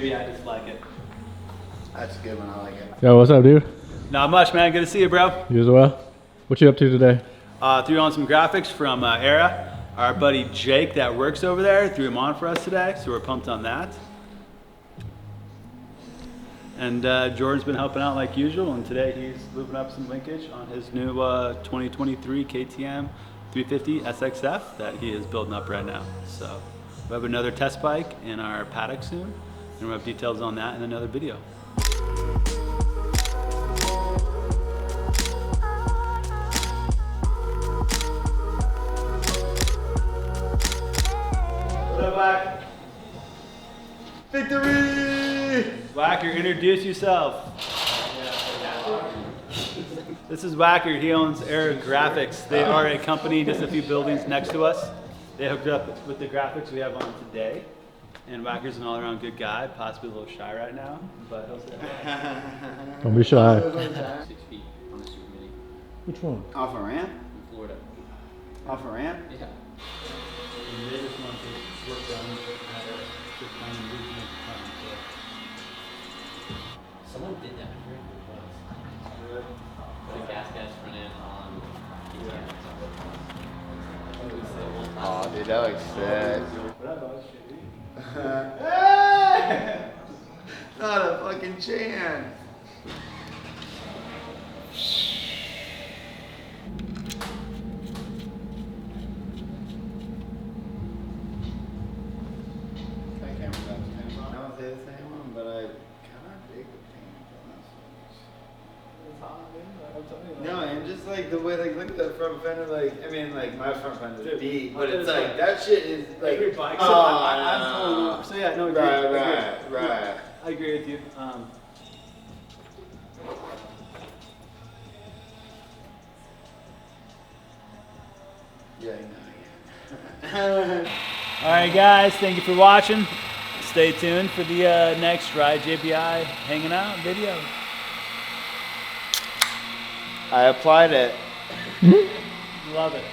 Maybe I just like it. That's a good one, I like it. Yo, what's up, dude? Not much, man. Good to see you, bro. You as well? What you up to today? Threw on some graphics from Era. Our buddy Jake that works over there threw them on for us today, so we're pumped on that. And Jordan's been helping out like usual, and today he's looping up some linkage on his new 2023 KTM 350 SXF that he is building up right now. So we have another test bike in our paddock soon, and we'll have details on that in another video. What up, Whack? Victory! Whacker, introduce yourself. This is Whacker. He owns Era Graphics. They are a company just a few buildings next to us. They hooked up with the graphics we have on today. And Whacker's an all-around good guy, possibly a little shy right now, but he'll say hi. Don't be shy. 6 feet on the super mini Which one? Off a ramp? in Florida. Off a ramp? Yeah. And they just want to work on it at just kind of regional time, Someone did that here. Put a gas front end on KTM. Oh, dude, that looks sick. What up, boss? Not a fucking chance. That camera got the same one. I don't say the same one, but I kind of dig the paint on this one. No, and just like the way, like, look at the front fender, like, I mean, like, my front fender is deep, but it's like, that shit is like, Every bike. oh, So I'm totally, so yeah, no, right. I agree with you. Yeah, I know. All right, guys, thank you for watching. Stay tuned for the next Ride JBI hanging out video. I applied it. Love it.